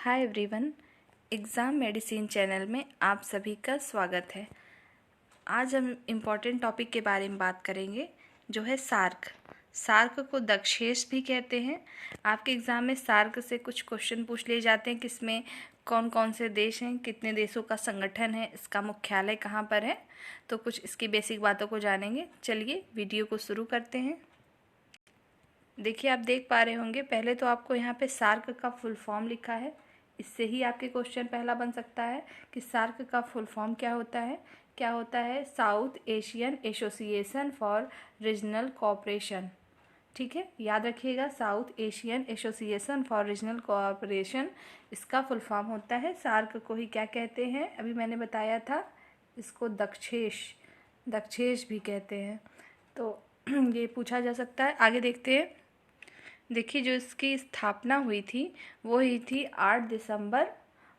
Hi everyone, exam medicine channel में आप सभी का स्वागत है। आज हम इम्पॉर्टेंट टॉपिक के बारे में बात करेंगे जो है सार्क। सार्क को दक्षेस भी कहते हैं। आपके एग्ज़ाम में सार्क से कुछ क्वेश्चन पूछ लिए जाते हैं कि इसमें कौन कौन से देश हैं, कितने देशों का संगठन है, इसका मुख्यालय कहाँ पर है। तो कुछ इसकी बेसिक बातों को जानेंगे। चलिए वीडियो को शुरू करते हैं। देखिए, आप देख पा रहे होंगे, पहले तो आपको यहाँ पे सार्क का फुल फॉर्म लिखा है। इससे ही आपके क्वेश्चन पहला बन सकता है कि सार्क का फुल फॉर्म क्या होता है। क्या होता है? South Asian association for regional cooperation. ठीक है, याद रखिएगा, south Asian association for regional cooperation इसका फुल फॉर्म होता है। सार्क को ही क्या कहते हैं? अभी मैंने बताया था, इसको दक्षेस भी कहते हैं। तो ये पूछा जा सकता है। आगे देखते हैं। देखिए, जो इसकी स्थापना हुई थी वो हुई थी 8 दिसंबर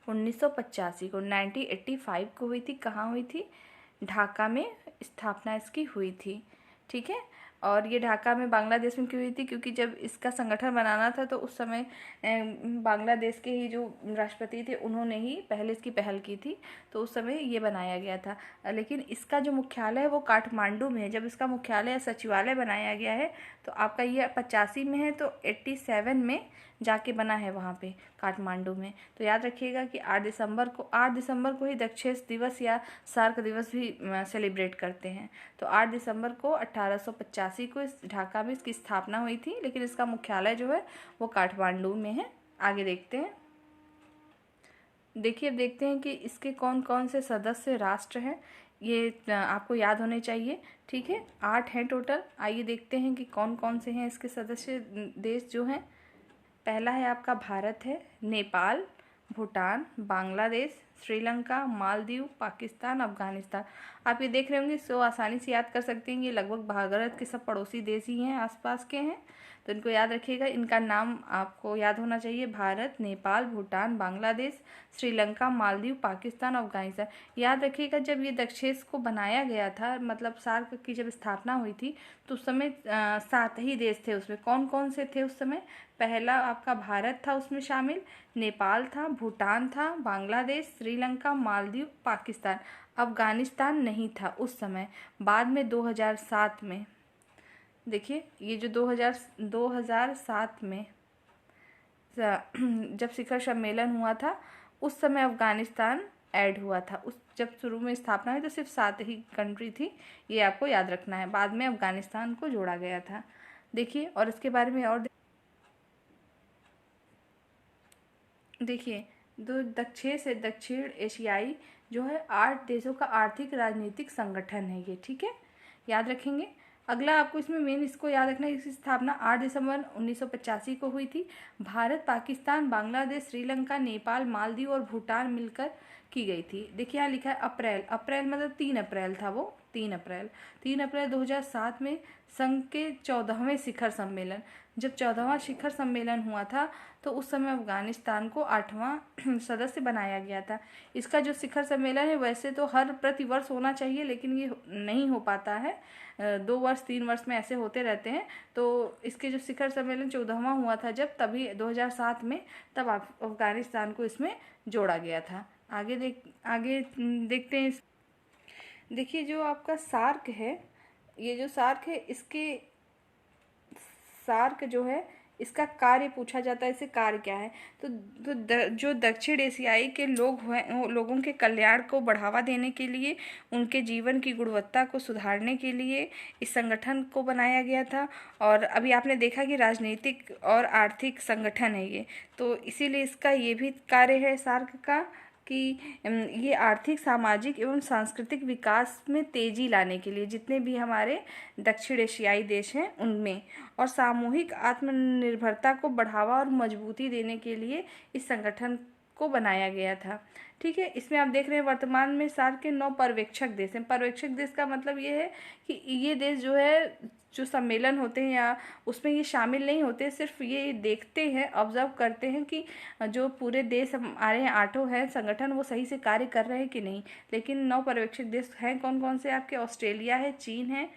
1985 को, 1985 को हुई थी। कहाँ हुई थी? ढाका में स्थापना इसकी हुई थी। ठीक है, और ये ढाका में बांग्लादेश में क्यों हुई थी? क्योंकि जब इसका संगठन बनाना था तो उस समय बांग्लादेश के ही जो राष्ट्रपति थे उन्होंने ही पहले इसकी पहल की थी, तो उस समय ये बनाया गया था। लेकिन इसका जो मुख्यालय है वो काठमांडू में है। जब इसका मुख्यालय सचिवालय बनाया गया है तो आपका ये 85 में है, तो 87 में जाके बना है वहाँ पे काठमांडू में। तो याद रखिएगा कि 8 दिसंबर को ही दक्षेस दिवस या सार्क दिवस भी सेलिब्रेट करते हैं। तो 8 दिसंबर को 1885 को इस ढाका में इसकी स्थापना हुई थी, लेकिन इसका मुख्यालय जो है वो काठमांडू में है। आगे देखते हैं। देखिए, अब देखते हैं कि इसके कौन कौन से सदस्य राष्ट्र हैं। ये आपको याद होने चाहिए। ठीक है, 8 हैं टोटल। आइए देखते हैं कि कौन कौन से हैं इसके सदस्य देश जो हैं। पहला है आपका भारत है, नेपाल, भूटान, बांग्लादेश, श्रीलंका, मालदीव, पाकिस्तान, अफगानिस्तान। आप ये देख रहे होंगे, सो आसानी से याद कर सकते हैं। ये लगभग भारत के सब पड़ोसी देश ही हैं, आसपास के हैं, तो इनको याद रखिएगा। इनका नाम आपको याद होना चाहिए: भारत, नेपाल, भूटान, बांग्लादेश, श्रीलंका, मालदीव, पाकिस्तान, अफगानिस्तान। याद रखिएगा, जब ये दक्षेस को बनाया गया था, मतलब सार्क की जब स्थापना हुई थी, तो उस समय 7 ही देश थे। उसमें कौन कौन से थे उस समय? पहला आपका भारत था उसमें शामिल, नेपाल था, भूटान था, बांग्लादेश, श्रीलंका, मालदीव, पाकिस्तान। अफगानिस्तान नहीं था उस समय, बाद में 2007 में। देखिए, ये जो 2007 में जब शिखर सम्मेलन हुआ था, उस समय अफगानिस्तान ऐड हुआ था। उस जब शुरू में स्थापना हुई तो सिर्फ 7 ही कंट्री थी, ये आपको याद रखना है। बाद में अफगानिस्तान को जोड़ा गया था। देखिए, और इसके बारे में और देखिए, दक्षिण एशियाई जो है 8 देशों का आर्थिक राजनीतिक संगठन है ये। ठीक है, याद रखेंगे। अगला आपको इसमें मेन इसको याद रखना है, इसकी स्थापना 8 दिसंबर 1985 को हुई थी। भारत, पाकिस्तान, बांग्लादेश, श्रीलंका, नेपाल, मालदीव और भूटान मिलकर की गई थी। देखिए, यहाँ लिखा है अप्रैल। अप्रैल मतलब 3 अप्रैल था वो। 3 अप्रैल 2007 में संघ के 14वें शिखर सम्मेलन, जब 14वां शिखर सम्मेलन हुआ था तो उस समय अफगानिस्तान को 8वां सदस्य बनाया गया था। इसका जो शिखर सम्मेलन है वैसे तो हर प्रतिवर्ष होना चाहिए, लेकिन ये नहीं हो पाता है। 2 वर्ष 3 वर्ष में ऐसे होते रहते हैं। तो इसके जो शिखर सम्मेलन 14वां हुआ था जब, तभी 2007 में, तब अफगानिस्तान को इसमें जोड़ा गया था। आगे देखते हैं। देखिए, जो आपका सार्क है, ये जो सार्क है, इसके सार्क जो है इसका कार्य पूछा जाता है, इसे कार्य क्या है? जो दक्षिण एशियाई के लोगों के कल्याण को बढ़ावा देने के लिए, उनके जीवन की गुणवत्ता को सुधारने के लिए इस संगठन को बनाया गया था। और अभी आपने देखा कि राजनीतिक और आर्थिक संगठन है ये, तो इसीलिए इसका ये भी कार्य है सार्क का कि ये आर्थिक, सामाजिक एवं सांस्कृतिक विकास में तेजी लाने के लिए, जितने भी हमारे दक्षिण एशियाई देश हैं उनमें, और सामूहिक आत्मनिर्भरता को बढ़ावा और मजबूती देने के लिए इस संगठन को बनाया गया था। ठीक है, इसमें आप देख रहे हैं वर्तमान में सार्क के 9 पर्यवेक्षक देश हैं। पर्यवेक्षक देश का मतलब ये है कि ये देश जो है, जो सम्मेलन होते हैं या उसमें ये शामिल नहीं होते, सिर्फ ये देखते हैं, ऑब्जर्व करते हैं कि जो पूरे देश हमारे यहाँ 8 हैं संगठन, वो सही से कार्य कर रहे हैं कि नहीं। लेकिन 9 पर्यवेक्षक देश हैं कौन कौन से आपके? ऑस्ट्रेलिया है, चीन है,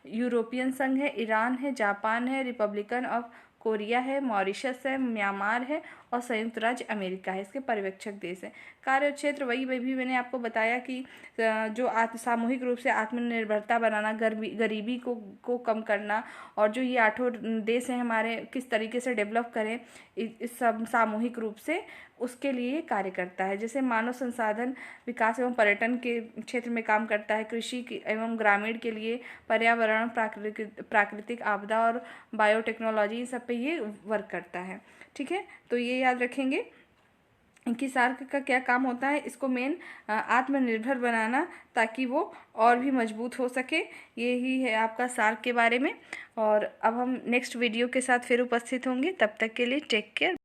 यूरोपियन संघ है, ईरान है, जापान है, रिपब्लिकन ऑफ कोरिया है, मॉरिशस है, म्यांमार है और संयुक्त राज्य अमेरिका है, इसके पर्यवेक्षक देश हैं। कार्य क्षेत्र वही भी मैंने आपको बताया कि जो सामूहिक रूप से आत्मनिर्भरता बनाना, गरीबी को कम करना, और जो ये 8 देश हैं हमारे, किस तरीके से डेवलप करें इस सब सामूहिक रूप से, उसके लिए कार्य करता है। जैसे मानव संसाधन विकास एवं पर्यटन के क्षेत्र में काम करता है, कृषि एवं ग्रामीण के लिए पर्यावरण, प्राकृतिक आपदा और बायोटेक्नोलॉजी, इन सब पे ये वर्क करता है। ठीक है, तो ये याद रखेंगे कि सार्क का क्या काम होता है। इसको मेन आत्मनिर्भर बनाना, ताकि वो और भी मजबूत हो सके। यही है आपका सार्क के बारे में। और अब हम नेक्स्ट वीडियो के साथ फिर उपस्थित होंगे। तब तक के लिए टेक केयर।